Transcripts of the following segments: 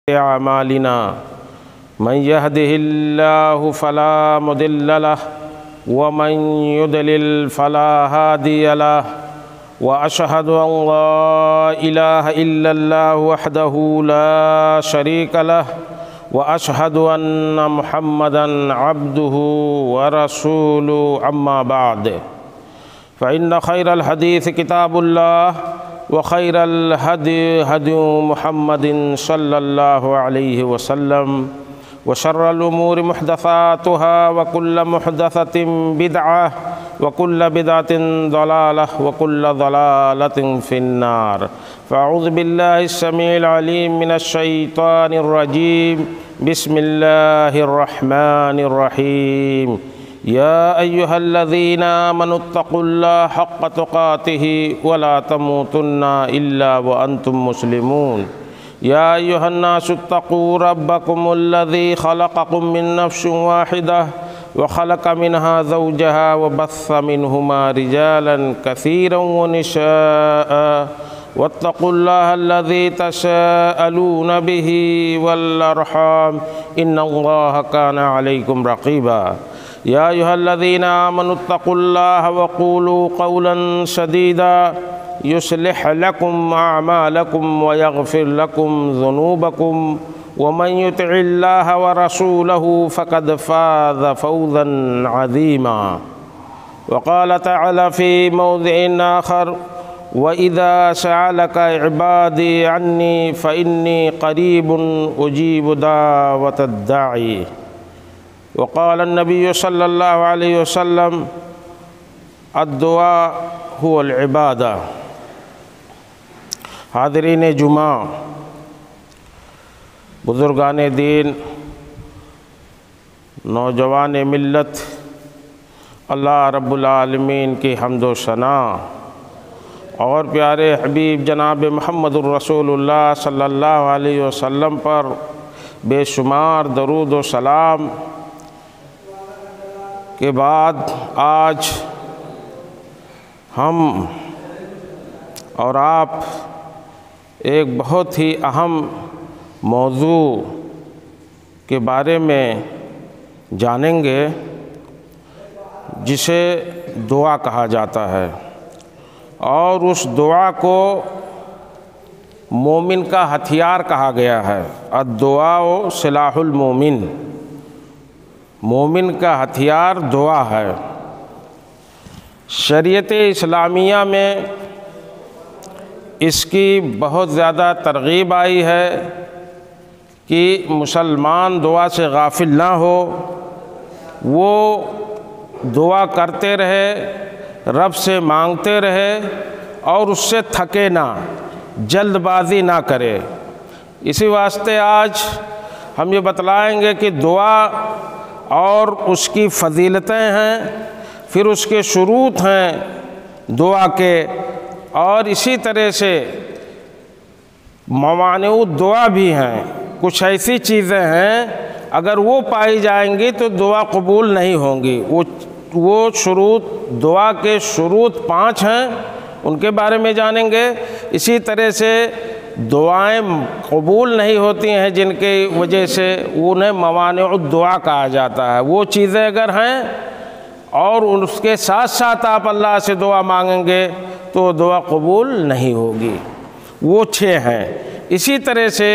أعمالنا من يهده الله فلا مضل له ومن يضلل فلا هادي له وأشهد أن لا إله إلا الله وحده لا شريك له وأشهد أن محمدًا عبده ورسوله أما بعد فإن خير الحديث كتاب الله وخير الهدي هدي محمد صلى الله عليه وسلم وشر الأمور محدثاتها وكل محدثة بدعة وكل بدعة ضلالة وكل ضلالة في النار فأعوذ بالله السميع العليم من الشيطان الرجيم بسم الله الرحمن الرحيم يا أيها الذين آمنوا اتقوا الله حق تقاته ولا تموتن إلا وأنتم مسلمون يا أيها الناس اتقوا ربكم الذي خلقكم من نفس واحدة وخلق منها زوجها وبث منهما رجالا كثيرا ونساء واتقوا الله الذي تساءلون به والأرحام إن الله كان عليكم رقيبا يا أيها الذين آمنوا اتقوا الله وقولوا قولا سديدا يصلح لكم أعمالكم ويغفر لكم ذنوبكم ومن يطع الله ورسوله فقد فاز فوزا عظيما وقال تعالى في موضع آخر وإذا سألك عبادي عني فإني قريب أجيب دعوة الداعي وقال النبي صلی اللہ علیہ وسلم الدعاء هو العبادہ۔ حاضرین جمعہ، بزرگان دین، نوجوان ملت، اللہ رب العالمین کی حمد و ثنا اور پیارے حبیب جناب محمد الرسول اللہ صلی اللہ علیہ وسلم پر بے شمار درود و سلام کے بعد آج ہم اور آپ ایک بہت ہی اہم موضوع کے بارے میں جانیں گے جسے دعا کہا جاتا ہے، اور اس دعا کو مومن کا ہتھیار کہا گیا ہے۔ الدعاء سلاح المومن، مومن کا ہتھیار دعا ہے۔ شریعت اسلامیہ میں اس کی بہت زیادہ ترغیب آئی ہے کہ مسلمان دعا سے غافل نہ ہو، وہ دعا کرتے رہے، رب سے مانگتے رہے اور اس سے تھکے نہ، جلد بازی نہ کرے۔ اسی واسطے آج ہم یہ بتلائیں گے کہ دعا اور اس کی فضیلتیں ہیں، پھر اس کے شروط ہیں دعا کے، اور اسی طرح سے موانع دعا بھی ہیں۔ کچھ ایسی چیزیں ہیں اگر وہ پائی جائیں گی تو دعا قبول نہیں ہوں گی۔ وہ شروط، دعا کے شروط 5 ہیں، ان کے بارے میں جانیں گے۔ اسی طرح سے دعائیں قبول نہیں ہوتی ہیں جن کی وجہ سے انہیں موانع الدعا کہا جاتا ہے۔ وہ چیزیں اگر ہیں اور اس کے ساتھ ساتھ آپ اللہ سے دعا مانگیں گے تو دعا قبول نہیں ہوگی۔ وہ 6 ہیں۔ اسی طرح سے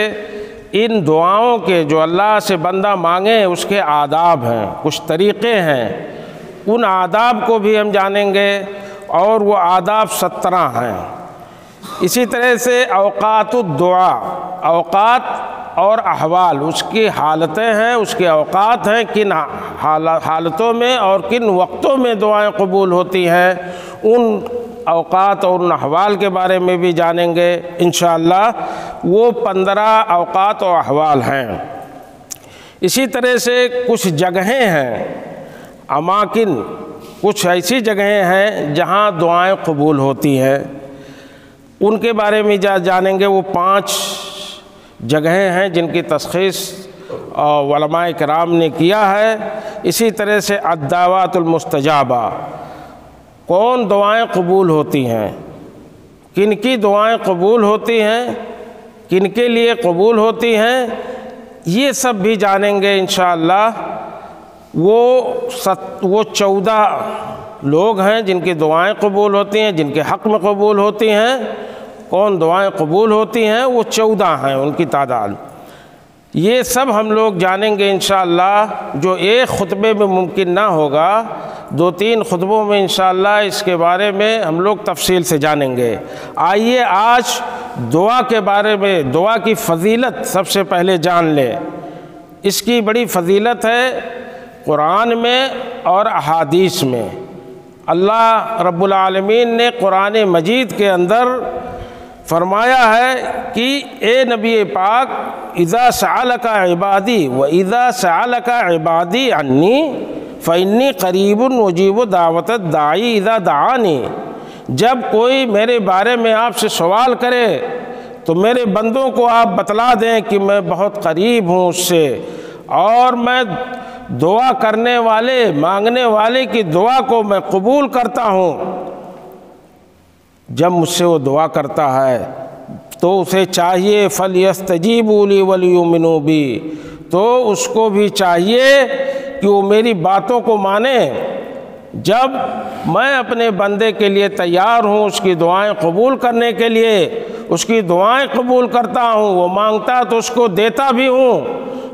ان دعاؤں کے جو اللہ سے بندہ مانگے اس کے آداب ہیں، کچھ طریقے ہیں، ان آداب کو بھی ہم جانیں گے، اور وہ آداب 17 ہیں۔ اسی طرح سے اوقات الدعا، اوقات اور احوال، اس کی حالتیں ہیں، اس کے اوقات ہیں، کن حالتوں میں اور کن وقتوں میں دعائیں قبول ہوتی ہیں، ان اوقات اور ان احوال کے بارے میں بھی جانیں گے انشاءاللہ۔ وہ 15 اوقات و احوال ہیں۔ اسی طرح سے کچھ جگہیں ہیں، اماکن، کچھ ایسی جگہیں ہیں جہاں دعائیں قبول ہوتی ہیں، ان کے بارے میں جانیں گے۔ وہ 5 جگہیں ہیں جن کی تشخیص علماء کرام نے کیا ہے۔ اسی طرح سے الدعوات المستجابہ، کون دعائیں قبول ہوتی ہیں، کن کی دعائیں قبول ہوتی ہیں، کن کے لیے قبول ہوتی ہیں، یہ سب بھی جانیں گے انشاءاللہ۔ وہ 14 لوگ ہیں جن کی دعائیں قبول ہوتی ہیں، جن کے حق میں قبول ہوتی ہیں۔ کون دعائیں قبول ہوتی ہیں؟ وہ 14 ہیں، ان کی تعداد۔ یہ سب ہم لوگ جانیں گے انشاءاللہ، جو ایک خطبے میں ممکن نہ ہوگا، 2-3 خطبوں میں انشاءاللہ اس کے بارے میں ہم لوگ تفصیل سے جانیں گے۔ آئیے آج دعا کے بارے میں، دعا کی فضیلت سب سے پہلے جان لیں۔ اس کی بڑی فضیلت ہے قرآن میں اور احادیث میں۔ اللہ رب العالمین نے قرآن مجید کے اندر فرمایا ہے کہ اے نبی پاک، اذا سألک عبادی واذا سألک عبادی عنی فإنی قریب اجیب دعوت الداعی اذا دعانی۔ جب کوئی میرے بارے میں آپ سے سوال کرے تو میرے بندوں کو آپ بتلا دیں کہ میں بہت قریب ہوں اس سے، اور میں دعا کرنے والے، مانگنے والے کی دعا کو میں قبول کرتا ہوں۔ جب مجھ سے وہ دعا کرتا ہے تو اسے چاہیے فَلْيَسْتَجِيبُوا لِي وَلْيُؤْمِنُوا بِي، تو اس کو بھی چاہیے کہ وہ میری باتوں کو مانے۔ جب میں اپنے بندے کے لیے تیار ہوں اس کی دعائیں قبول کرنے کے لیے، اس کی دعائیں قبول کرتا ہوں، وہ مانگتا تو اس کو دیتا بھی ہوں،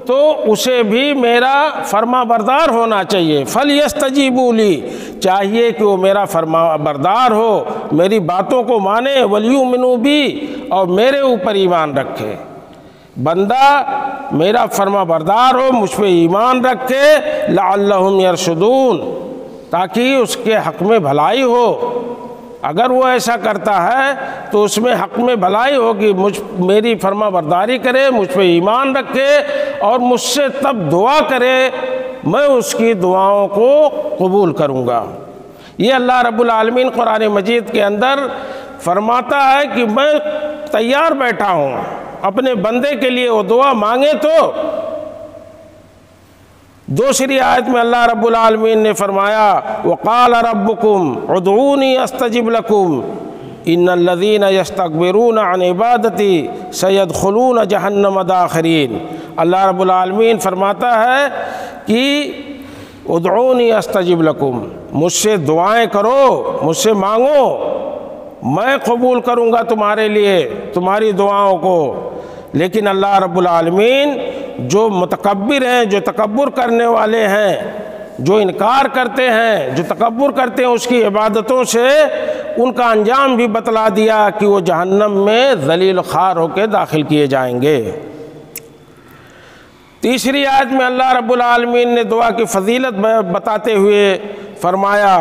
تو اسے بھی میرا فرما بردار ہونا چاہیے۔ فَلْيَسْتَجِيبُوا لِي، چاہیے کہ وہ میرا فرما بردار ہو، میری باتوں کو مانے، وَلْيُؤْمِنُوا بِي، اور میرے اوپر ایمان رکھے۔ بندہ میرا فرما بردار ہو، مجھ پہ ایمان رکھے، لَعَلَّهُمْ يَرْشُدُونَ، تاکہ اس کے حق میں بھلائی ہو۔ اگر وہ ایسا کرتا ہے تو اس میں حق میں بھلائی ہوگی، میری فرما برداری کرے، مجھ پہ ایمان رکھے اور مجھ سے تب دعا کرے، میں اس کی دعاؤں کو قبول کروں گا۔ یہ اللہ رب العالمین قرآن مجید کے اندر فرماتا ہے کہ میں تیار بیٹھا ہوں اپنے بندے کے لیے، وہ دعا مانگے تو۔ دوسری آیت میں اللہ رب العالمین نے فرمایا وَقَالَ رَبُّكُمْ ادْعُونِي أَسْتَجِبْ لَكُمْ إِنَّ الَّذِينَ يَسْتَكْبِرُونَ عَنْ عِبَادَتِي سَيَدْخُلُونَ جَهَنَّمَ دَاخِرِينَ۔ اللہ رب العالمین فرماتا ہے کہ ادعونی استجب لکم، مجھ سے دعائیں کرو، مجھ سے مانگو، میں قبول کروں گا تمہارے لیے تمہاری دعاؤں کو۔ لیکن اللہ رب العالمین جو متکبر ہیں، جو تکبر کرنے والے ہیں، جو انکار کرتے ہیں، جو تکبر کرتے ہیں اس کی عبادتوں سے، ان کا انجام بھی بتلا دیا کہ وہ جہنم میں ذلیل خوار ہو کے داخل کیے جائیں گے۔ تیسری آیت میں اللہ رب العالمین نے دعا کی فضیلت بتاتے ہوئے فرمایا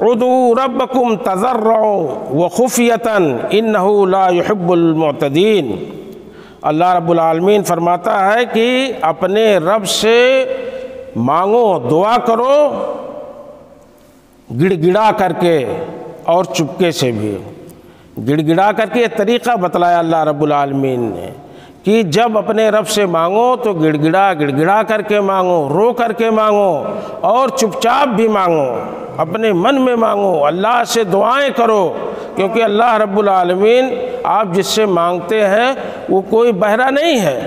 ادعوا ربکم تضرعا وخفیۃ انہ لا يحب المعتدین۔ اللہ رب العالمین فرماتا ہے کہ اپنے رب سے مانگو، دعا کرو، گڑ گڑا کر کے اور چپکے سے بھی۔ گڑ گڑا کر کے یہ طریقہ بتلایا اللہ رب العالمین نے کہ جب اپنے رب سے مانگو تو گڑ گڑا کر کے مانگو، رو کر کے مانگو، اور چپ چاپ بھی مانگو، اپنے من میں مانگو، اللہ سے دعائیں کرو، کیونکہ اللہ رب العالمین آپ جس سے مانگتے ہیں وہ کوئی بہرا نہیں ہے،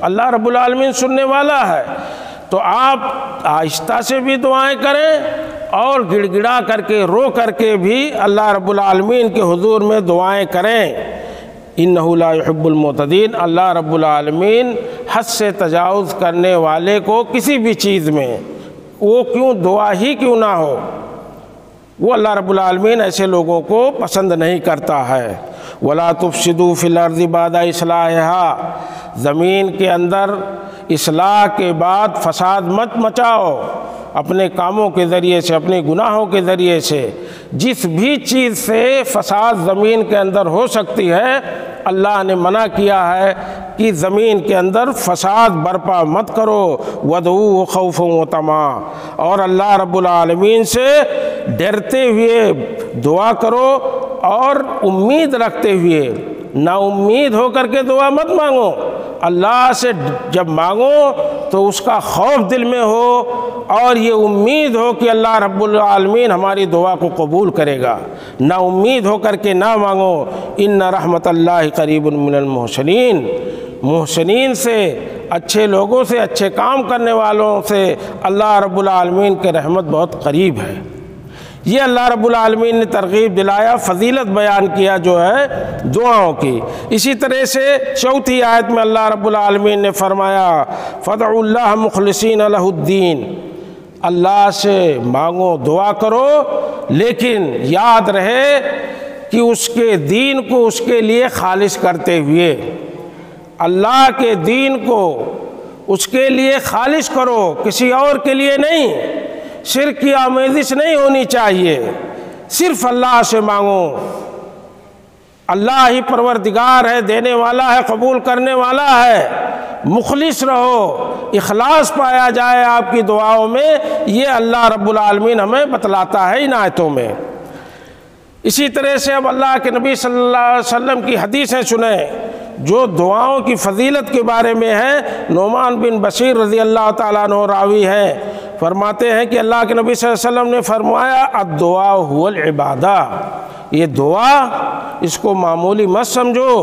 اللہ رب العالمین سننے والا ہے۔ تو آپ آہستہ سے بھی دعائیں کریں اور گڑ گڑا کر کے، رو کر کے بھی اللہ رب العالمین کے حضور میں دعائیں کریں۔ انہ لا يحب المعتدین، اللہ رب العالمین حد سے تجاوز کرنے والے کو کسی بھی چیز میں، وہ کیوں دعا ہی کیوں نہ ہو، وہ اللہ رب العالمین ایسے لوگوں کو پسند نہیں کرتا ہے۔ وَلَا تُفْسِدُوا فِي الْأَرْضِ بَعْدَ إِصْلَاحِهَا، زمین کے اندر اصلاح کے بعد فساد مت مچاؤ، اپنے کاموں کے ذریعے سے، اپنے گناہوں کے ذریعے سے۔ جس بھی چیز سے فساد زمین کے اندر ہو سکتی ہے، اللہ نے منع کیا ہے کہ زمین کے اندر فساد برپا مت کرو۔ وَادْعُوهُ خَوْفًا وَطَمَعًا، اور اللہ رب العالمین سے ڈرتے ہوئے دعا کرو اور امید رکھتے ہوئے، نا امید ہو کر کے دعا مت مانگو۔ اللہ سے جب مانگو تو اس کا خوف دل میں ہو اور یہ امید ہو کہ اللہ رب العالمین ہماری دعا کو قبول کرے گا۔ نا امید ہو کر کے نہ مانگو، ان رحمت اللہ قریب من المحسنین، محسنین سے، اچھے لوگوں سے، اچھے کام کرنے والوں سے اللہ رب العالمین کے رحمت بہت قریب ہے۔ یہ اللہ رب العالمین نے ترغیب دلایا، فضیلت بیان کیا جو ہے دعاؤں کی۔ اسی طرح سے چوتھی آیت میں اللہ رب العالمین نے فرمایا فَادْعُوا اللَّهَ مُخْلِصِينَ لَهُ الدِّينَ، اللہ سے مانگو، دعا کرو، لیکن یاد رہے کہ اس کے دین کو اس کے لیے خالص کرتے ہوئے، اللہ کے دین کو اس کے لیے خالص کرو، کسی اور کے لیے نہیں۔ شرک کی آمیزش نہیں ہونی چاہیے، صرف اللہ سے مانگو۔ اللہ ہی پروردگار ہے، دینے والا ہے، قبول کرنے والا ہے۔ مخلص رہو، اخلاص پایا جائے آپ کی دعاؤں میں، یہ اللہ رب العالمین ہمیں بتلاتا ہے ان آیتوں میں۔ اسی طرح سے اب اللہ کے نبی صلی اللہ علیہ وسلم کی حدیثیں سنیں جو دعاؤں کی فضیلت کے بارے میں ہے۔ نعمان بن بشیر رضی اللہ تعالیٰ عنہ راوی ہیں، فرماتے ہیں کہ اللہ کے نبی صلی اللہ علیہ وسلم نے فرمایا الدعاء هو العبادہ، یہ دعا اس کو معمولی مت سمجھو،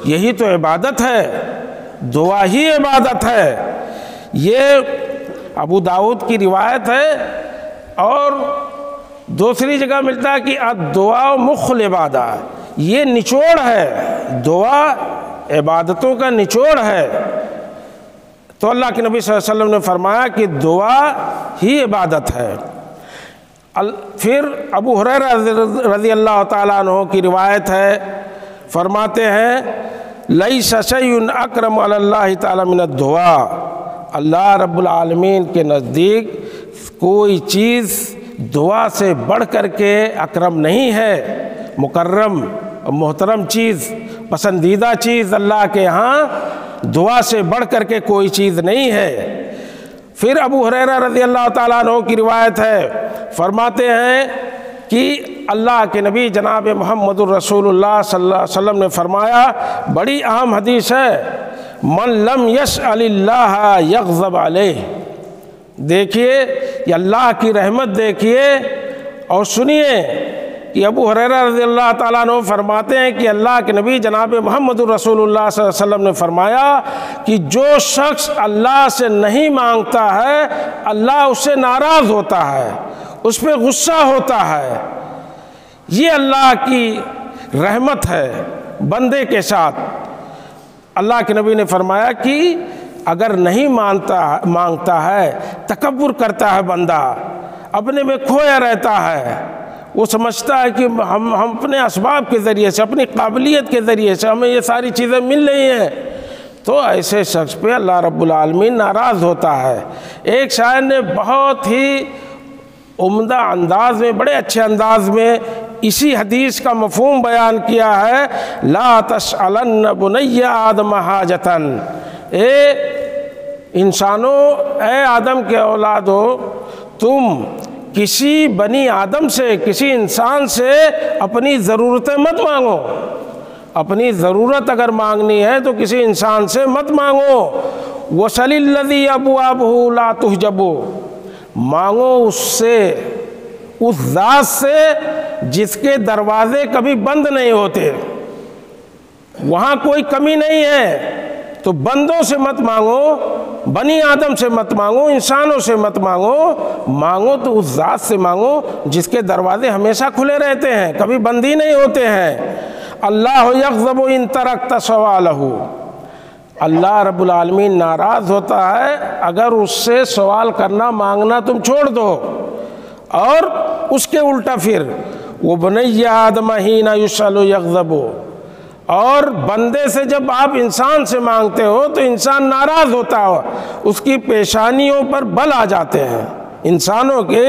یہی تو عبادت ہے، دعا ہی عبادت ہے۔ یہ ابو داؤد کی روایت ہے اور دوسری جگہ ملتا ہے کہ الدعاء مخ العبادہ، یہ نچوڑ ہے، دعا عبادتوں کا نچوڑ ہے۔ تو اللہ کے نبی صلی اللہ علیہ وسلم نے فرمایا کہ دعا ہی عبادت ہے۔ پھر ابو ہریرہ رضی اللہ تعالیٰ عنہ کی روایت ہے، فرماتے ہیں لیس شیء اکرم علی اللہ تعالیٰ من الدعاء، اللہ رب العالمین کے نزدیک کوئی چیز دعا سے بڑھ کر کے اکرم نہیں ہے، مکرم محترم چیز، پسندیدہ چیز اللہ کے ہاں دعا سے بڑھ کر کے کوئی چیز نہیں ہے۔ پھر ابو ہریرہ رضی اللہ تعالیٰ عنہ کی روایت ہے، فرماتے ہیں کہ اللہ کے نبی جناب محمد الرسول اللہ صلی اللہ علیہ وسلم نے فرمایا، بڑی اہم حدیث ہے، من لم یسأل اللہ یغضب علیہ۔ دیکھیے یہ اللہ کی رحمت دیکھیے اور سنیے کہ ابو ہریرہ رضی اللہ تعالیٰ عنہ فرماتے ہیں کہ اللہ کے نبی جناب محمد الرسول اللہ صلی اللہ علیہ وسلم نے فرمایا کہ جو شخص اللہ سے نہیں مانگتا ہے اللہ اس سے ناراض ہوتا ہے، اس پہ غصہ ہوتا ہے۔ یہ اللہ کی رحمت ہے بندے کے ساتھ۔ اللہ کے نبی نے فرمایا کہ اگر نہیں مانگتا ہے، تکبر کرتا ہے بندہ، اپنے میں کھویا رہتا ہے، وہ سمجھتا ہے کہ ہم اپنے اسباب کے ذریعے سے، اپنی قابلیت کے ذریعے سے ہمیں یہ ساری چیزیں مل رہی ہیں، تو ایسے شخص پہ اللہ رب العالمین ناراض ہوتا ہے۔ ایک شاعر نے بہت ہی عمدہ انداز میں، بڑے اچھے انداز میں اسی حدیث کا مفہوم بیان کیا ہے، لا تسألن بنی آدم حاجتاً، اے انسانوں، اے آدم کے اولادو، تم کسی بنی آدم سے، کسی انسان سے اپنی ضرورتیں مت مانگو۔ اپنی ضرورت اگر مانگنی ہے تو کسی انسان سے مت مانگو۔ وَسَلِ الَّذِي أَبْوَابُهُ لَا تُحْجَبُ، مانگو اس سے، اس ذات سے جس کے دروازے کبھی بند نہیں ہوتے، وہاں کوئی کمی نہیں ہے۔ تو بندوں سے مت مانگو، بنی آدم سے مت مانگو، انسانوں سے مت مانگو، مانگو تو اس ذات سے مانگو جس کے دروازے ہمیشہ کھلے رہتے ہیں، کبھی بند ہی نہیں ہوتے ہیں۔ اللہ یغضب ان ترکت سوالہ، اللہ رب العالمین ناراض ہوتا ہے اگر اس سے سوال کرنا مانگنا تم چھوڑ دو۔ اور اس کے الٹا پھر وہ بنی آدم حین یسأل یغضب، اور بندے سے جب آپ انسان سے مانگتے ہو تو انسان ناراض ہوتا ہو، اس کی پیشانیوں پر بل آ جاتے ہیں، انسانوں کے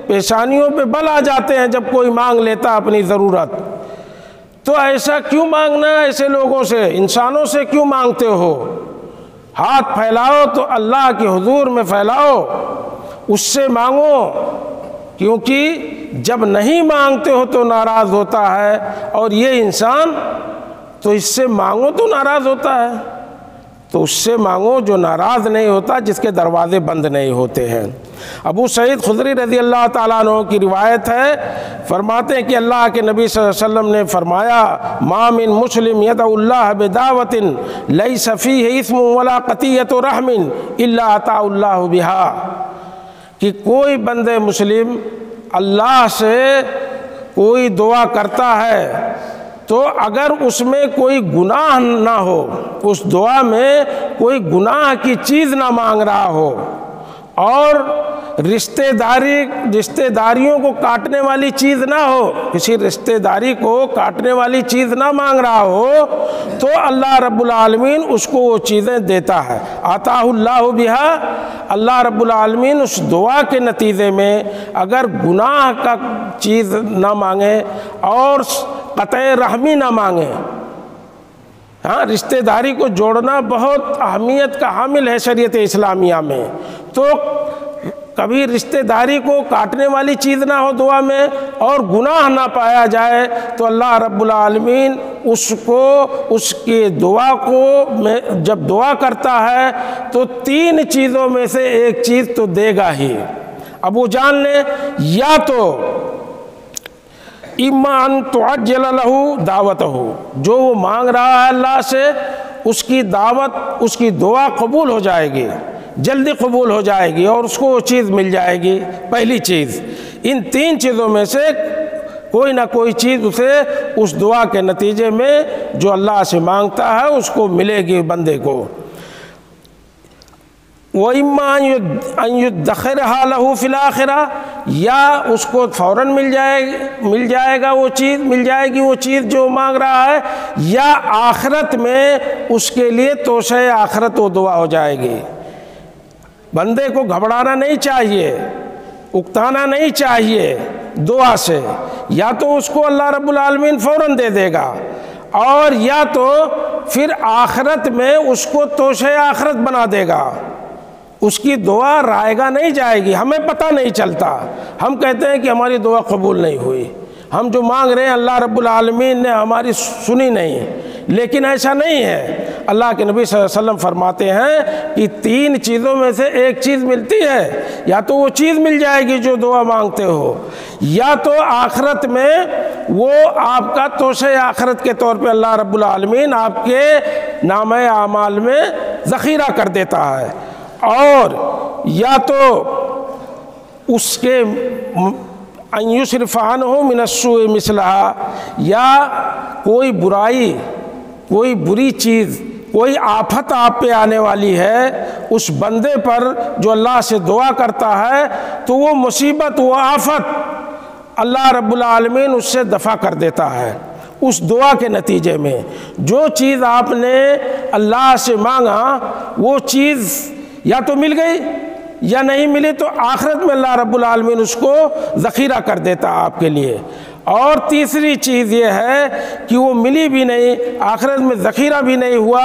پیشانیوں پہ بل آ جاتے ہیں جب کوئی مانگ لیتا اپنی ضرورت۔ تو ایسا کیوں مانگنا ہے ایسے لوگوں سے، انسانوں سے کیوں مانگتے ہو؟ ہاتھ پھیلاؤ تو اللہ کے حضور میں پھیلاؤ، اس سے مانگو، کیونکہ جب نہیں مانگتے ہو تو ناراض ہوتا ہے، اور یہ انسان تو اس سے مانگو تو ناراض ہوتا ہے۔ تو اس سے مانگو جو ناراض نہیں ہوتا، جس کے دروازے بند نہیں ہوتے ہیں۔ ابو سعید خدری رضی اللہ تعالیٰ عنہ کی روایت ہے، فرماتے ہیں کہ اللہ کے نبی صلی اللہ علیہ وسلم نے فرمایا ما من مسلم یدعو اللہ بدعوۃ لیس فیہ اسم ولا قطیعۃ رحم الا اطاع اللہ بہا، کہ کوئی بندے مسلم اللہ سے کوئی دعا کرتا ہے تو اگر اس میں کوئی گناہ نہ ہو، اس دعا میں کوئی گناہ کی چیز نہ مانگ رہا ہو، اور رشتہ داریوں کو کاٹنے والی چیز نہ ہو، کسی رشتہ داری کو کاٹنے والی چیز نہ مانگ رہا ہو، تو اللہ رب العالمین اس کو وہ چیزیں دیتا ہے۔ عطاہ اللہ بہا، اللہ رب العالمین اس دعا کے نتیجے میں اگر گناہ کا چیز نہ مانگے اور قطع رحمی نہ مانگے، ہاں رشتہ داری کو جوڑنا بہت اہمیت کا حامل ہے شریعت اسلامیہ میں، تو کبھی رشتہ داری کو کاٹنے والی چیز نہ ہو دعا میں اور گناہ نہ پایا جائے، تو اللہ رب العالمین اس کو، اس کی دعا کو جب دعا کرتا ہے تو 3 چیزوں میں سے ایک چیز تو دے گا ہی۔ ابو جان نے یا تو اما ان تعجل لہ دعوتہ، جو وہ مانگ رہا ہے اللہ سے اس کی دعوت، اس کی دعا قبول ہو جائے گی، جلدی قبول ہو جائے گی اور اس کو وہ چیز مل جائے گی۔ پہلی چیز، ان 3 چیزوں میں سے کوئی نہ کوئی چیز اسے اس دعا کے نتیجے میں جو اللہ سے مانگتا ہے اس کو ملے گی بندے کو۔ وَإِمَّا أَن يُدَّخِرَهَا لَهُ فِي الْآخِرَةِ، یا اس کو فوراً مل جائے گا وہ چیز، مل جائے گی وہ چیز جو مانگ رہا ہے، یا آخرت میں اس کے لیے توشہ آخرت وہ دعا ہو جائے گی۔ بندے کو گھبرانا نہیں چاہیے، اکتانا نہیں چاہیے دعا سے، یا تو اس کو اللہ رب العالمین فوراً دے دے گا، اور یا تو پھر آخرت میں اس کو توشہ آخرت بنا دے گا، اس کی دعا رائے گا نہیں جائے گی۔ ہمیں پتہ نہیں چلتا، ہم کہتے ہیں کہ ہماری دعا قبول نہیں ہوئی، ہم جو مانگ رہے ہیں اللہ رب العالمین نے ہماری سنی نہیں، لیکن ایسا نہیں ہے۔ اللہ کے نبی صلی اللہ علیہ وسلم فرماتے ہیں کہ 3 چیزوں میں سے ایک چیز ملتی ہے، یا تو وہ چیز مل جائے گی جو دعا مانگتے ہو، یا تو آخرت میں وہ آپ کا توشہ آخرت کے طور پہ اللہ رب العالمین آپ کے نامہ اعمال میں ذخیرہ کر دیتا ہے، اور یا تو اس کے ان یصرف عنہ من السوء مثلہا، یا کوئی برائی، کوئی بری چیز، کوئی آفت آپ پہ آنے والی ہے اس بندے پر جو اللہ سے دعا کرتا ہے، تو وہ مصیبت، وہ آفت اللہ رب العالمین اس سے دفع کر دیتا ہے اس دعا کے نتیجے میں۔ جو چیز آپ نے اللہ سے مانگا وہ چیز یا تو مل گئی یا نہیں ملی، تو آخرت میں اللہ رب العالمین اس کو ذخیرہ کر دیتا آپ کے لیے۔ اور تیسری چیز یہ ہے کہ وہ ملی بھی نہیں، آخرت میں ذخیرہ بھی نہیں ہوا،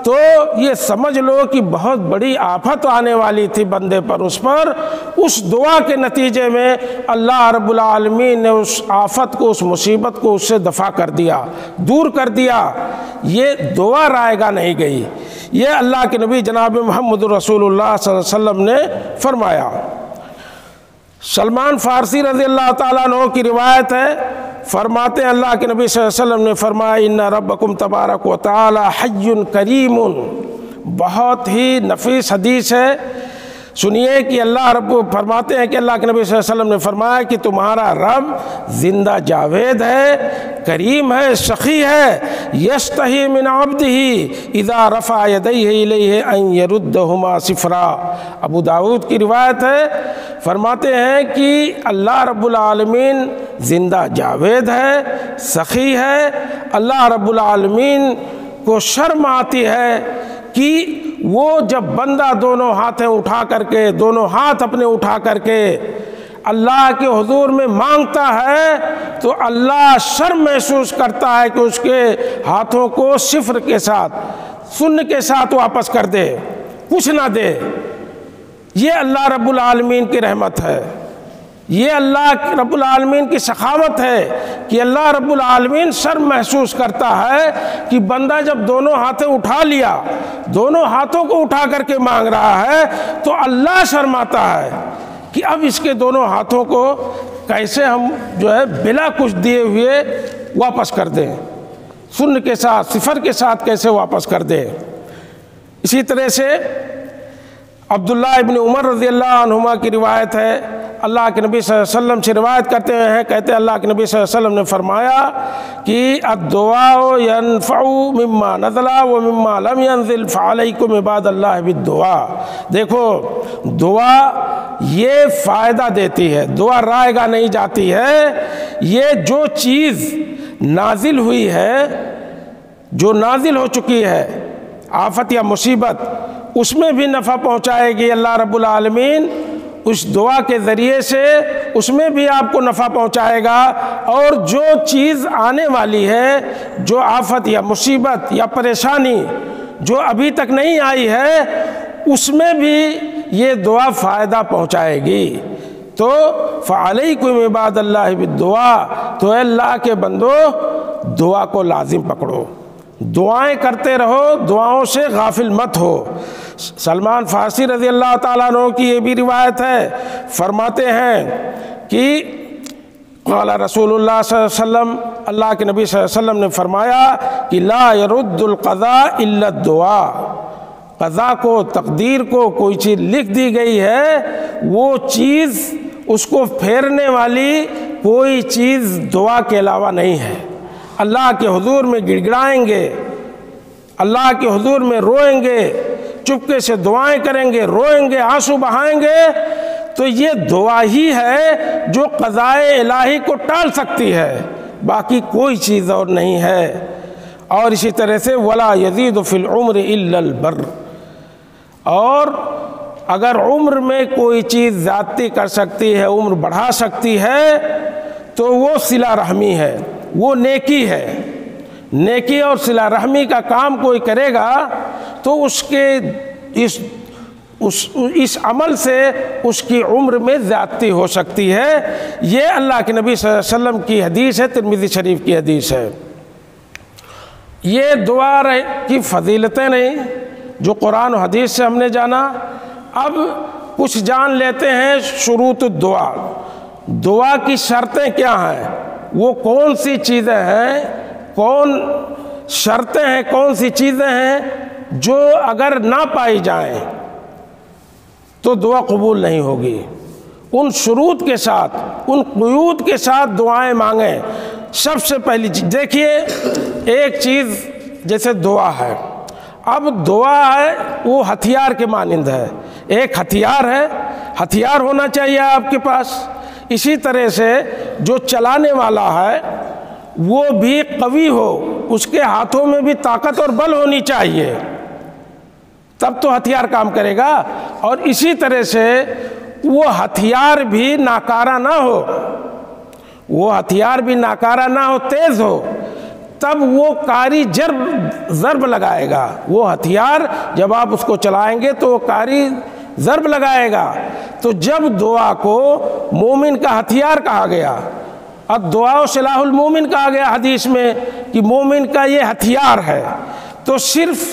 تو یہ سمجھ لو کہ بہت بڑی آفت آنے والی تھی بندے پر، اس پر اس دعا کے نتیجے میں اللہ رب العالمین نے اس آفت کو، اس مصیبت کو اس سے دفع کر دیا، دور کر دیا۔ یہ دعا رائے گا نہیں گئی، یہ اللہ کے نبی جناب محمد رسول اللہ صلی اللہ علیہ وسلم نے فرمایا۔ سلمان فارسی رضی اللہ تعالیٰ عنہ کی روایت ہے، فرماتے ہیں اللہ کے نبی صلی اللہ علیہ وسلم نے فرمایا ان ربکم تبارک و تعالی حی کریم، بہت ہی نفیس حدیث ہے۔ سنیے کہ اللہ رب فرماتے ہیں کہ اللہ کے نبی صلی اللہ علیہ وسلم نے فرمایا کہ تمہارا رب زندہ جاوید ہے، کریم ہے، سخی ہے، یستحی من عبدہ اذا رفع یدیہ الیہ ان یردہما صفرا۔ ابو داؤد کی روایت ہے، فرماتے ہیں کہ اللہ رب العالمین زندہ جاوید ہے، سخی ہے، اللہ رب العالمین کو شرم آتی ہے کہ وہ جب بندہ دونوں ہاتھیں اٹھا کر کے، دونوں ہاتھ اپنے اٹھا کر کے اللہ کے حضور میں مانگتا ہے تو اللہ شرم محسوس کرتا ہے کہ اس کے ہاتھوں کو صفر کے ساتھ، سن کے ساتھ واپس کر دے، کچھ نہ دے۔ یہ اللہ رب العالمین کی رحمت ہے، یہ اللہ رب العالمین کی سخاوت ہے کہ اللہ رب العالمین شرم محسوس کرتا ہے کہ بندہ جب دونوں ہاتھیں اٹھا لیا، دونوں ہاتھوں کو اٹھا کر کے مانگ رہا ہے، تو اللہ شرماتا ہے کہ اب اس کے دونوں ہاتھوں کو کیسے ہم جو ہے بلا کچھ دیے ہوئے واپس کر دیں، سن کے ساتھ، صفر کے ساتھ کیسے واپس کر دیں۔ اسی طرح سے عبداللہ ابن عمر رضی اللہ عنہما کی روایت ہے، اللہ کے نبی صلی اللہ علیہ وسلم سے روایت کرتے ہیں، کہتے ہیں اللہ کے نبی صلی اللہ علیہ وسلم نے فرمایا کہ الدعاء ينفع مما نزل ومما لم ينزل فعلیکم عباد اللہ بالدعاء۔ دیکھو دعا یہ فائدہ دیتی ہے، دعا رائے گاہ نہیں جاتی ہے، یہ جو چیز نازل ہوئی ہے، جو نازل ہو چکی ہے آفت یا مصیبت، اس میں بھی نفع پہنچائے گی اللہ رب العالمین، اس دعا کے ذریعے سے اس میں بھی آپ کو نفع پہنچائے گا، اور جو چیز آنے والی ہے، جو آفت یا مصیبت یا پریشانی جو ابھی تک نہیں آئی ہے، اس میں بھی یہ دعا فائدہ پہنچائے گی۔ تو فعلیکم عباد اللہ بالدعاء، تو اے اللہ کے بندو دعا کو لازم پکڑو، دعائیں کرتے رہو، دعاؤں سے غافل مت ہو۔ سلمان فارسی رضی اللہ تعالیٰ عنہ کی یہ بھی روایت ہے، فرماتے ہیں کہ قال رسول اللہ صلی اللہ علیہ وسلم، اللہ کے نبی صلی اللہ علیہ وسلم نے فرمایا کہ لا يرد القضاء الا الدعاء، قضا کو، تقدیر کو کوئی چیز لکھ دی گئی ہے، وہ چیز، اس کو پھیرنے والی کوئی چیز دعا کے علاوہ نہیں ہے۔ اللہ کے حضور میں گڑ گڑائیں گے، اللہ کے حضور میں روئیں گے، چپکے سے دعائیں کریں گے، روئیں گے، آنسو بہائیں گے، تو یہ دعا ہی ہے جو قضائے الہی کو ٹال سکتی ہے، باقی کوئی چیز اور نہیں ہے۔ اور اسی طرح سے وَلَا يَزِيدُ فِي الْعُمْرِ إِلَّا الْبَرُّ، اور اگر عمر میں کوئی چیز زیادتی کر سکتی ہے، عمر بڑھا سکتی ہے، تو وہ صلہ رحمی ہے، وہ نیکی ہے۔ نیکی اور صلہ رحمی کا کام کوئی کرے گا تو اس کے اس عمل سے اس کی عمر میں زیادتی ہو سکتی ہے۔ یہ اللہ کے نبی صلی اللہ علیہ وسلم کی حدیث ہے، ترمذی شریف کی حدیث ہے۔ یہ دعا کی فضیلتیں نہیں جو قرآن و حدیث سے ہم نے جانا، اب کچھ جان لیتے ہیں شروط الدعا، دعا کی شرطیں کیا ہیں، وہ کون سی چیزیں ہیں، کون شرطیں ہیں، کون سی چیزیں ہیں جو اگر نہ پائی جائیں تو دعا قبول نہیں ہوگی۔ ان شروط کے ساتھ، ان قیود کے ساتھ دعائیں مانگیں۔ سب سے پہلی چیز دیکھیے، ایک چیز جیسے دعا ہے، اب دعا ہے وہ ہتھیار کے مانند ہے، ایک ہتھیار ہے، ہتھیار ہونا چاہیے آپ کے پاس۔ اسی طرح سے جو چلانے والا ہے وہ بھی قوی ہو، اس کے ہاتھوں میں بھی طاقت اور بل ہونی چاہیے، تب تو ہتھیار کام کرے گا۔ اور اسی طرح سے وہ ہتھیار بھی ناکارہ نہ ہو، وہ ہتھیار بھی ناکارہ نہ ہو، تیز ہو، تب وہ کاری ضرب لگائے گا۔ وہ ہتھیار جب آپ اس کو چلائیں گے تو وہ کاری ضرب لگائے گا۔ تو جب دعا کو مومن کا ہتھیار کہا گیا، الدعاء سلاح المومن کہا گیا حدیث میں کہ مومن کا یہ ہتھیار ہے، تو صرف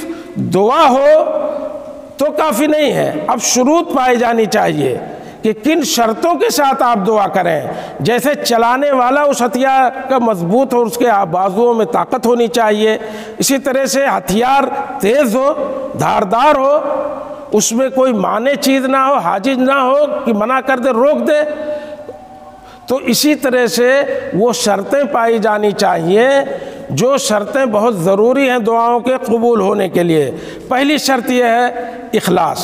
دعا ہو تو کافی نہیں ہے، اب شروط پائی جانی چاہیے کہ کن شرطوں کے ساتھ آپ دعا کریں۔ جیسے چلانے والا اس ہتھیار کا مضبوط ہو، اس کے بازوؤں میں طاقت ہونی چاہیے، اسی طرح سے ہتھیار تیز ہو، دھاردار ہو، اس میں کوئی مانع چیز نہ ہو، حاجز نہ ہو کہ منع کر دے، روک دے۔ تو اسی طرح سے وہ شرطیں پائی جانی چاہیے جو شرطیں بہت ضروری ہیں دعاؤں کے قبول ہونے کے لیے۔ پہلی شرط یہ ہے اخلاص۔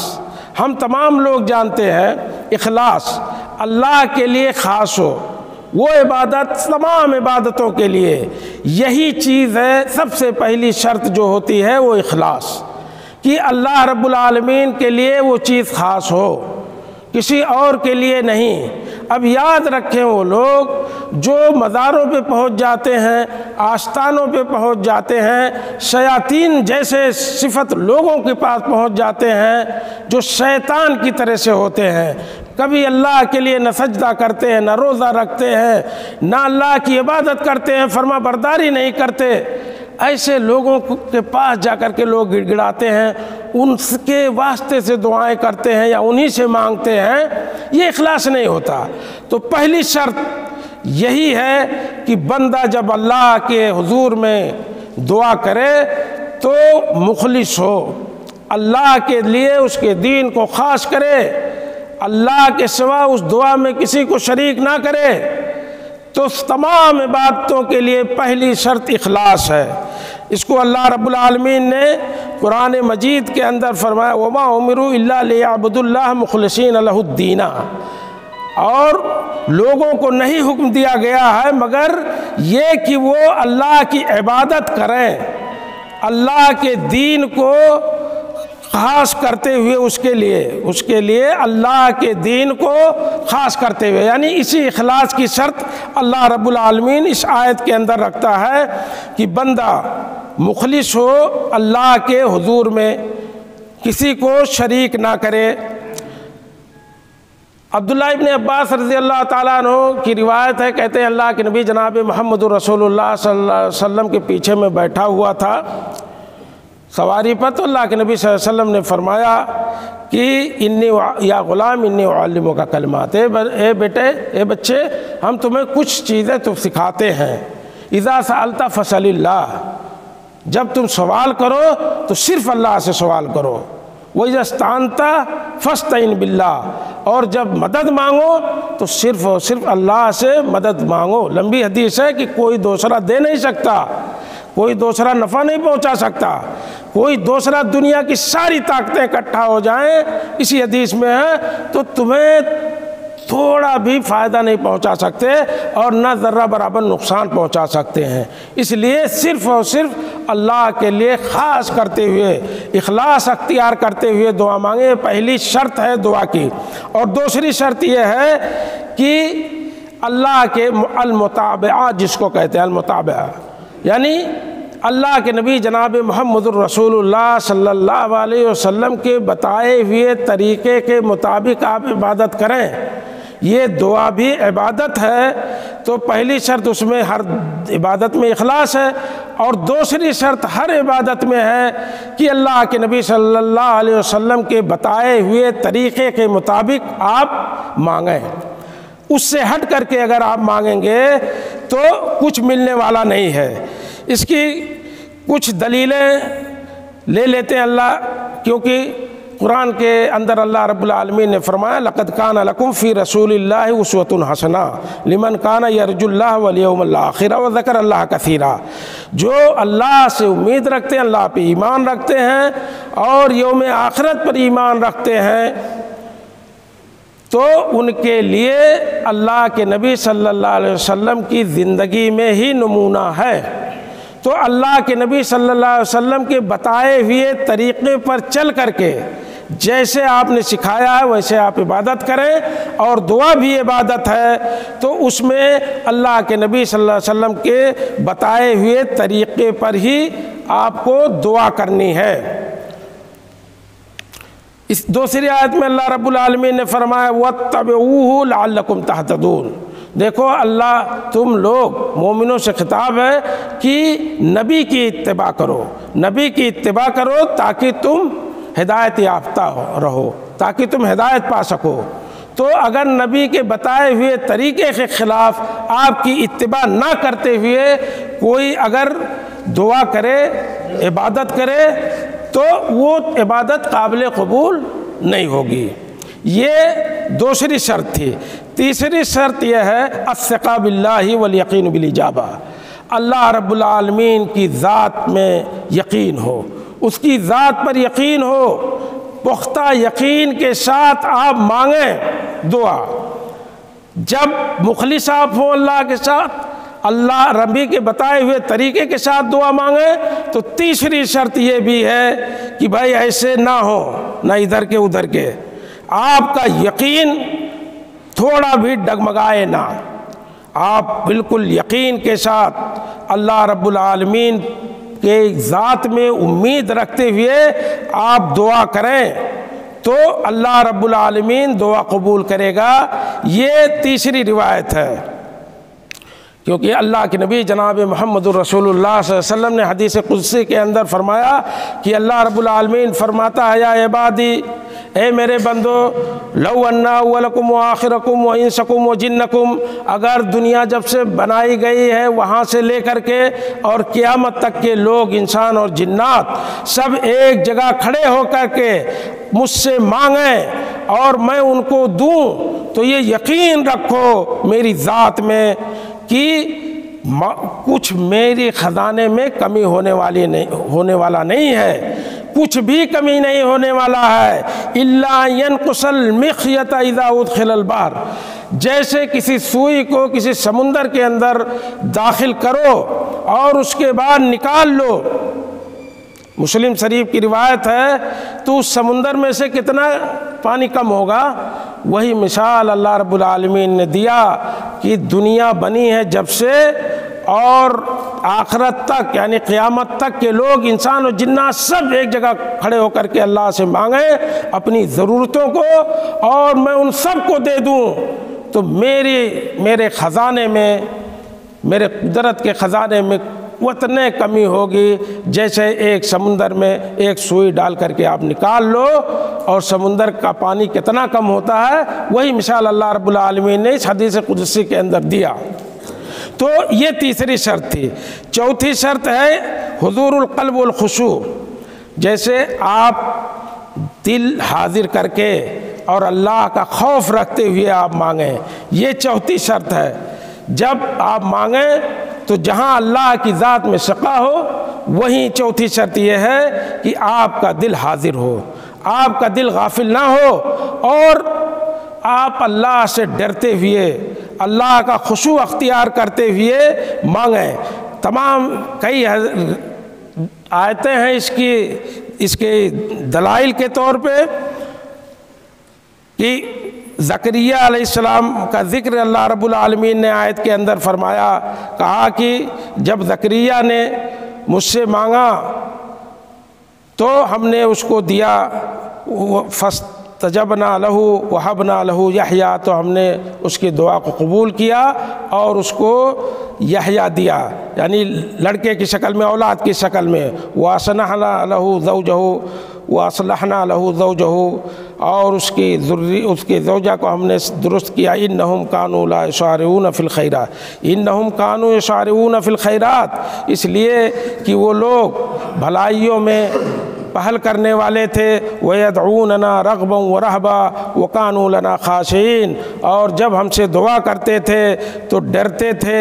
ہم تمام لوگ جانتے ہیں اخلاص اللہ کے لیے خاص ہو، وہ عبادت تمام عبادتوں کے لیے یہی چیز ہے۔ سب سے پہلی شرط جو ہوتی ہے وہ اخلاص، کہ اللہ رب العالمین کے لیے وہ چیز خاص ہو، کسی اور کے لیے نہیں۔ اب یاد رکھیں وہ لوگ جو مزاروں پہ پہنچ جاتے ہیں، آستانوں پہ پہنچ جاتے ہیں، شیاطین جیسے صفت لوگوں کے پاس پہنچ جاتے ہیں جو شیطان کی طرح سے ہوتے ہیں، کبھی اللہ کے لیے نہ سجدہ کرتے ہیں، نہ روزہ رکھتے ہیں، نہ اللہ کی عبادت کرتے ہیں، فرما برداری نہیں کرتے، ایسے لوگوں کے پاس جا کر کے لوگ گڑ گڑاتے ہیں، ان کے واسطے سے دعائیں کرتے ہیں یا انہی سے مانگتے ہیں، یہ اخلاص نہیں ہوتا۔ تو پہلی شرط یہی ہے کہ بندہ جب اللہ کے حضور میں دعا کرے تو مخلص ہو، اللہ کے لیے اس کے دین کو خاص کرے، اللہ کے سوا اس دعا میں کسی کو شریک نہ کرے۔ تو تمام عبادتوں کے لیے پہلی شرط اخلاص ہے۔ اس کو اللہ رب العالمین نے قرآن مجید کے اندر فرمایا وَمَا أُمِرُوا إِلَّا لِيَعْبُدُوا اللَّهَ مُخْلِصِينَ لَهُ الدِّينَ، اور لوگوں کو نہیں حکم دیا گیا ہے مگر یہ کہ وہ اللہ کی عبادت کریں، اللہ کے دین کو خاص کرتے ہوئے اس کے لیے اللہ کے دین کو خاص کرتے ہوئے، یعنی اسی اخلاص کی شرط اللہ رب العالمین اس آیت کے اندر رکھتا ہے کہ بندہ مخلص ہو، اللہ کے حضور میں کسی کو شریک نہ کرے۔ عبداللہ ابن عباس رضی اللہ تعالیٰ عنہ کی روایت ہے، کہتے ہیں اللہ کے نبی جناب محمد رسول اللہ صلی اللہ علیہ وسلم کے پیچھے میں بیٹھا ہوا تھا سواری پر، تو اللہ کے نبی صلی اللہ علیہ وسلم نے فرمایا کہ یا غلام انی اعلمک کلمات، اے بیٹے، اے بچے، ہم تمہیں کچھ چیزیں تو سکھاتے ہیں۔ اذا سألت فسأل اللہ، جب تم سوال کرو تو صرف اللہ سے سوال کرو۔ وَإِذَا اسْتَعَنْتَ فَاسْتَعِنْ بِاللَّهِ، اور جب مدد مانگو تو صرف اور صرف اللہ سے مدد مانگو۔ لمبی حدیث ہے کہ کوئی دوسرا دے نہیں سکتا، کوئی دوسرا نفع نہیں پہنچا سکتا، کوئی دوسرا دنیا کی ساری طاقتیں اکٹھا ہو جائیں، اسی حدیث میں ہے، تو تمہیں تھوڑا بھی فائدہ نہیں پہنچا سکتے اور نہ ذرہ برابر نقصان پہنچا سکتے ہیں۔ اس لیے صرف اور صرف اللہ کے لیے خاص کرتے ہوئے، اخلاص اختیار کرتے ہوئے دعا مانگیں، پہلی شرط ہے دعا کی۔ اور دوسری شرط یہ ہے کہ اللہ کے المتابعہ، جس کو کہتے ہیں المتابعہ، یعنی اللہ کے نبی جناب محمد الرسول اللہ صلی اللہ علیہ وسلم کے بتائے ہوئے طریقے کے مطابق آپ عبادت کریں۔ یہ دعا بھی عبادت ہے، تو پہلی شرط اس میں ہر عبادت میں اخلاص ہے، اور دوسری شرط ہر عبادت میں ہے کہ اللہ کے نبی صلی اللہ علیہ وسلم کے بتائے ہوئے طریقے کے مطابق آپ مانگیں۔ اس سے ہٹ کر کے اگر آپ مانگیں گے تو کچھ ملنے والا نہیں ہے۔ اس کی کچھ دلیلیں لے لیتے ہیں اللہ، کیونکہ قرآن کے اندر اللہ رب العالمین نے فرمایا لَقَدْ كَانَ لَكُمْ فِي رَسُولِ اللَّهِ أُسْوَةٌ حَسَنَةٌ لِمَنْ كَانَ يَرْجُو اللَّهَ وَالْيَوْمَ الْآخِرَ وَذَكَرَ اللَّهَ كَثِيرًا، جو اللہ سے امید رکھتے ہیں، اللہ پہ ایمان رکھتے ہیں اور یوم آخرت پر ایمان رکھتے ہیں، تو ان کے لیے اللہ کے نبی صلی اللہ علیہ وسلم کی زندگی میں ہی نمونہ ہے۔ تو اللہ کے نبی صلی اللہ علیہ وسلم کے بتائے ہوئے طریقے پر چل کر کے جیسے آپ نے سکھایا ہے ویسے آپ عبادت کریں، اور دعا بھی عبادت ہے، تو اس میں اللہ کے نبی صلی اللہ علیہ وسلم کے بتائے ہوئے طریقے پر ہی آپ کو دعا کرنی ہے۔ اس دوسری آیت میں اللہ رب العالمین نے فرمایا وَاتَّبِعُوهُ لَعَلَّكُمْ تَهْتَدُونَ، دیکھو اللہ تم لوگ مومنوں سے خطاب ہے کہ نبی کی اتباع کرو، نبی کی اتباع کرو تاکہ تم ہدایت یافتہ رہو، تاکہ تم ہدایت پا سکو۔ تو اگر نبی کے بتائے ہوئے طریقے کے خلاف آپ کی اتباع نہ کرتے ہوئے کوئی اگر دعا کرے، عبادت کرے، تو وہ عبادت قابل قبول نہیں ہوگی۔ یہ دوسری شرط تھی۔ تیسری شرط یہ ہے الثقہ باللہ والیقین بالاجابہ، اللہ رب العالمین کی ذات میں یقین ہو، اس کی ذات پر یقین ہو، پختہ یقین کے ساتھ آپ مانگیں دعا۔ جب مخلص آپ ہوں اللہ کے ساتھ، اللہ ربی کے بتائے ہوئے طریقے کے ساتھ دعا مانگیں، تو تیسری شرط یہ بھی ہے کہ بھائی ایسے نہ ہو، نہ ادھر کے ادھر کے، آپ کا یقین تھوڑا بھی ڈگمگائے نہ، آپ بالکل یقین کے ساتھ اللہ رب العالمین کے ذات میں امید رکھتے ہوئے آپ دعا کریں تو اللہ رب العالمین دعا قبول کرے گا۔ یہ تیسری روایت ہے، کیونکہ اللہ کے نبی جناب محمد الرسول اللہ صلی اللہ علیہ وسلم نے حدیث قدسی کے اندر فرمایا کہ اللہ رب العالمین فرماتا ہے، یا عبادی، اے میرے بندو، لو ان اولکم وآخرکم وانسکم وجنکم، اگر دنیا جب سے بنائی گئی ہے وہاں سے لے کر کے اور قیامت تک کے لوگ، انسان اور جنات سب ایک جگہ کھڑے ہو کر کے مجھ سے مانگیں اور میں ان کو دوں، تو یہ یقین رکھو میری ذات میں کہ کچھ میری خزانے میں کمی ہونے والا نہیں ہے، کچھ بھی کمی نہیں ہونے والا ہے۔ الا ينقص المخيط اذا ادخل البحر، جیسے کسی سوئی کو کسی سمندر کے اندر داخل کرو اور اس کے بعد نکال لو، مسلم شریف کی روایت ہے، تو اس سمندر میں سے کتنا پانی کم ہوگا؟ وہی مثال اللہ رب العالمین نے دیا کہ دنیا بنی ہے جب سے اور آخرت تک، یعنی قیامت تک کے لوگ، انسان اور جنات سب ایک جگہ کھڑے ہو کر کے اللہ سے مانگیں اپنی ضرورتوں کو اور میں ان سب کو دے دوں، تو میرے خزانے میں، میرے قدرت کے خزانے میں اتنے کمی ہوگی جیسے ایک سمندر میں ایک سوئی ڈال کر کے آپ نکال لو اور سمندر کا پانی کتنا کم ہوتا ہے، وہی مثال اللہ رب العالمین نے اس حدیث قدسی کے اندر دیا۔ تو یہ تیسری شرط تھی۔ چوتھی شرط ہے حضور القلب والخشوع، جیسے آپ دل حاضر کر کے اور اللہ کا خوف رکھتے ہوئے آپ مانگیں، یہ چوتھی شرط ہے۔ جب آپ مانگیں تو جہاں اللہ کی ذات میں سقا ہو، وہیں چوتھی شرط یہ ہے کہ آپ کا دل حاضر ہو، آپ کا دل غافل نہ ہو اور آپ اللہ سے ڈرتے ہوئے، اللہ کا خشوع اختیار کرتے ہوئے مانگیں۔ تمام کئی آیتیں ہیں اس کے دلائل کے طور پہ کہ زکریہ علیہ السلام کا ذکر اللہ رب العالمین نے آیت کے اندر فرمایا، کہا کہ جب زکریہ نے مجھ سے مانگا تو ہم نے اس کو دیا، فاستجبنا لہ وہبنا لہ یحییٰ، تو ہم نے اس کی دعا کو قبول کیا اور اس کو یحییٰ دیا، یعنی لڑکے کی شکل میں، اولاد کی شکل میں۔ وَأَصْلَحْنَا لَهُ زَوْجَهُ وَأَصْلَحْنَا لَهُ زَوْجَهُ، اور اس کی زوجہ کو ہم نے درست کیا۔ إِنَّهُمْ كَانُوا لَا يُسَارِعُونَ فِي الْخَيْرَاتِ، إِنَّهُمْ كَانُوا يُسَارِعُونَ فِي الْخَيْرَاتِ، اس لیے کہ وہ لوگ بھلائیوں میں پہل کرنے والے تھے۔ وَيَدْعُونَنَا رَغْبًا وَرَهْبًا وَكَانُوا لَنَا خَاشِعِينَ، اور جب ہم سے دعا کرتے تھے تو ڈرتے تھے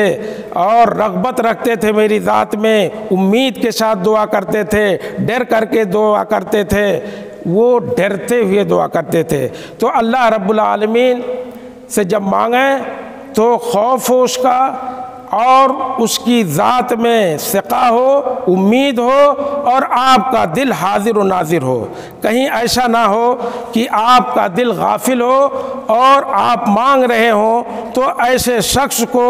اور رغبت رکھتے تھے میری ذات میں، امید کے ساتھ دعا کرتے تھے، ڈر کر کے دعا کرتے تھے، وہ ڈرتے ہوئے دعا کرتے تھے۔ تو اللہ رب العالمین سے جب مانگیں تو خوف ہو اس کا اور اس کی ذات میں ثقہ ہو، امید ہو اور آپ کا دل حاضر و ناظر ہو۔ کہیں ایسا نہ ہو کہ آپ کا دل غافل ہو اور آپ مانگ رہے ہوں، تو ایسے شخص کو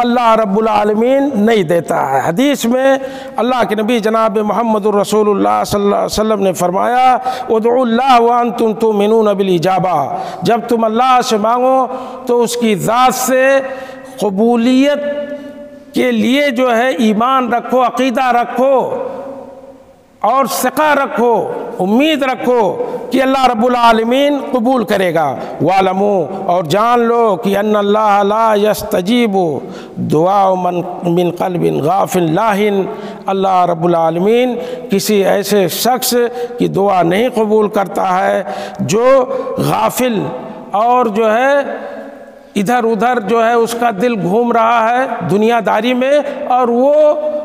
اللہ رب العالمین نہیں دیتا ہے۔ حدیث میں اللہ کے نبی جناب محمد الرسول اللہ صلی اللہ علیہ وسلم نے فرمایا، ادعوا اللہ وانتم تؤمنون بالاجابہ، جب تم اللہ سے مانگو تو اس کی ذات سے قبولیت کے لیے جو ہے ایمان رکھو، عقیدہ رکھو اور ثقہ رکھو، امید رکھو کہ اللہ رب العالمین قبول کرے گا۔ وَاعْلَمُوا، اور جان لو کہ ان اللہ لا یستجیب دعاء من قلب غافل لاہن، اللہ رب العالمین کسی ایسے شخص کی دعا نہیں قبول کرتا ہے جو غافل اور جو ہے ادھر ادھر جو ہے اس کا دل گھوم رہا ہے دنیا داری میں اور وہ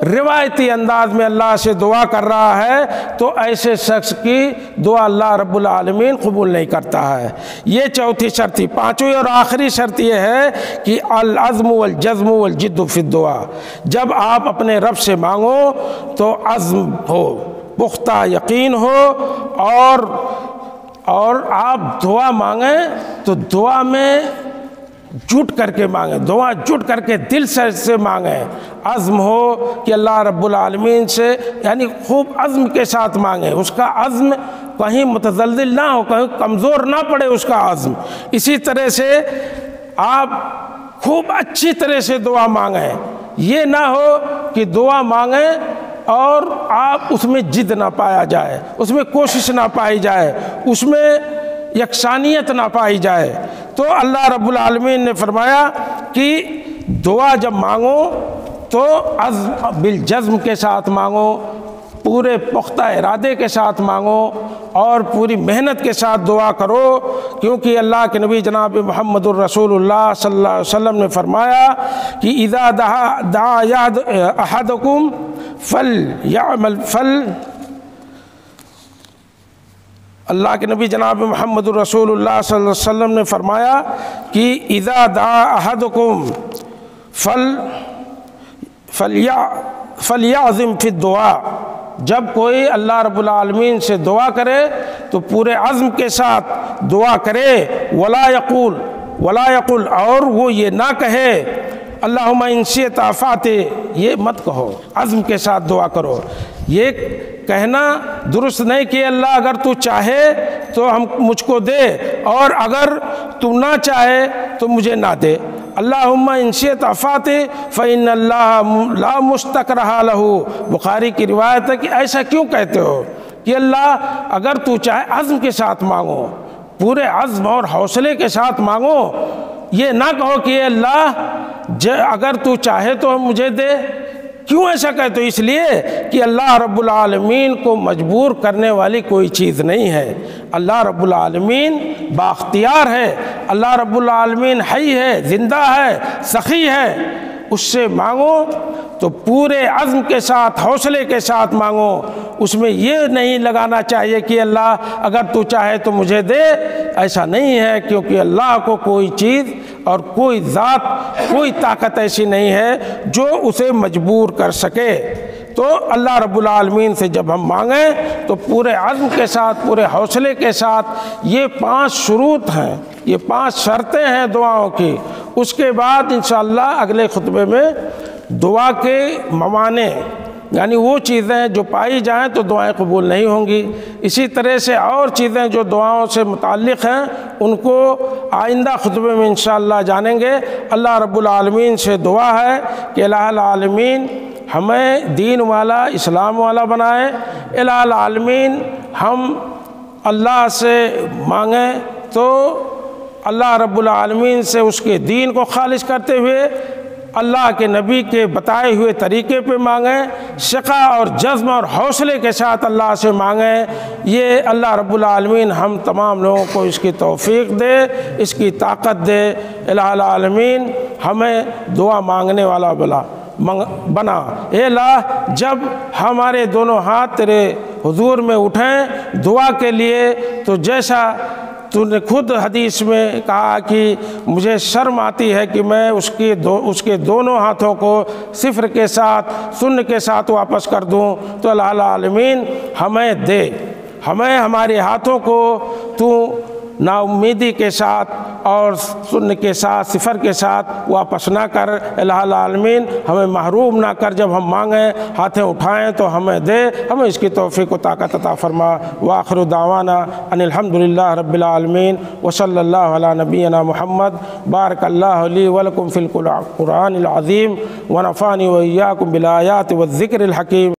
روایتی انداز میں اللہ سے دعا کر رہا ہے، تو ایسے شخص کی دعا اللہ رب العالمین قبول نہیں کرتا ہے۔ یہ چوتھی شرط تھی۔ پانچویں اور آخری شرط یہ ہے کہ العزم والجزم والجد فی الدعا، جب آپ اپنے رب سے مانگو تو عزم ہو، پختہ یقین ہو اور آپ دعا مانگیں تو دعا میں جٹ کر کے مانگیں، دعا جٹ کر کے دل سے مانگیں، عزم ہو کہ اللہ رب العالمین سے، یعنی خوب عزم کے ساتھ مانگیں، اس کا عزم کہیں متزلزل نہ ہو، کہیں کمزور نہ پڑے اس کا عزم۔ اسی طرح سے آپ خوب اچھی طرح سے دعا مانگیں، یہ نہ ہو کہ دعا مانگیں اور آپ اس میں جد نہ پایا جائے، اس میں کوشش نہ پائی جائے، اس میں یکسانیت نہ پائی جائے۔ تو اللہ رب العالمین نے فرمایا کہ دعا جب مانگو تو بالجزم کے ساتھ مانگو، پورے پختہ ارادے کے ساتھ مانگو اور پوری محنت کے ساتھ دعا کرو، کیونکہ اللہ کے نبی جناب محمد الرسول اللہ صلی اللہ علیہ وسلم نے فرمایا کہ اذا دعا احدکم فلیعمل اللہ کے نبی جناب محمد الرسول اللہ صلی اللہ علیہ وسلم نے فرمایا کہ اذا دعا احدکم فلیعظم فی الدعاء، جب کوئی اللہ رب العالمین سے دعا کرے تو پورے عزم کے ساتھ دعا کرے، ولا یقول اور وہ یہ نہ کہے اللہم ان شئت اعطیت، یہ مت کہو، عزم کے ساتھ دعا کرو۔ یہ کہنا درست نہیں کہ اللہ اگر تو چاہے تو مجھ کو دے اور اگر تو نہ چاہے تو مجھے نہ دے۔ اللہم ان شئت اعطیت فإن اللہ لا مستکرہ لہ، بخاری کی روایت ہے کہ ایسا کیوں کہتے ہو کہ اللہ اگر تو چاہے، عزم کے ساتھ مانگو، پورے عزم اور حوصلے کے ساتھ مانگو، یہ نہ کہو کہ اللہ اگر تو چاہے تو مجھے دے۔ کیوں ایسا کہتے ہو؟ اس لیے کہ اللہ رب العالمین کو مجبور کرنے والی کوئی چیز نہیں ہے، اللہ رب العالمین بااختیار ہے، اللہ رب العالمین حی ہے، زندہ ہے، سخی ہے، اس سے مانگو تو پورے عزم کے ساتھ، حوصلے کے ساتھ مانگو، اس میں یہ نہیں لگانا چاہیے کہ اللہ اگر تو چاہے تو مجھے دے، ایسا نہیں ہے، کیونکہ اللہ کو کوئی چیز اور کوئی ذات، کوئی طاقت ایسی نہیں ہے جو اسے مجبور کر سکے۔ تو اللہ رب العالمین سے جب ہم مانگیں تو پورے عزم کے ساتھ، پورے حوصلے کے ساتھ، یہ 5 شروط ہیں، یہ 5 شرطیں ہیں دعاؤں کی۔ اس کے بعد انشاءاللہ اگلے خطبے میں دعا کے موانع، یعنی وہ چیزیں جو پائی جائیں تو دعائیں قبول نہیں ہوں گی، اسی طرح سے اور چیزیں جو دعاؤں سے متعلق ہیں ان کو آئندہ خطبے میں انشاءاللہ جانیں گے۔ اللہ رب العالمین سے دعا ہے کہ الہ العالمین ہمیں دین والا، اسلام والا بنائے، الہ العالمین ہم اللہ سے مانگیں تو اللہ رب العالمین سے اس کے دین کو خالص کرتے ہوئے اللہ کے نبی کے بتائے ہوئے طریقے پہ مانگیں، شقا اور جذب اور حوصلے کے ساتھ اللہ سے مانگیں۔ یہ اللہ رب العالمین ہم تمام لوگوں کو اس کی توفیق دے، اس کی طاقت دے۔ الہ العالمین ہمیں دعا مانگنے والا بنا۔ اے اللہ جب ہمارے دونوں ہاتھ تیرے حضور میں اٹھیں دعا کے لیے تو جیسا تو نے خود حدیث میں کہا کہ مجھے شرم آتی ہے کہ میں اس کے دونوں ہاتھوں کو صفر کے ساتھ، شونیہ کے ساتھ واپس کر دوں، تو اللہ العالمین ہمیں دے، ہمیں ہمارے ہاتھوں کو تو نا امیدی کے ساتھ اور شونیہ کے ساتھ، صفر کے ساتھ واپس نہ کر۔ الہ العالمین ہمیں محروم نہ کر، جب ہم مانگیں ہاتھیں اٹھائیں تو ہمیں دے، ہمیں اس کی توفیق و طاقت عطا فرما۔ وآخر دعوانا ان الحمدللہ رب العالمین وصلی اللہ علی نبینا محمد۔ بارک اللہ لی ولکم فی القرآن العظیم ونفعنی وإیاکم بالآیات والذکر الحکیم۔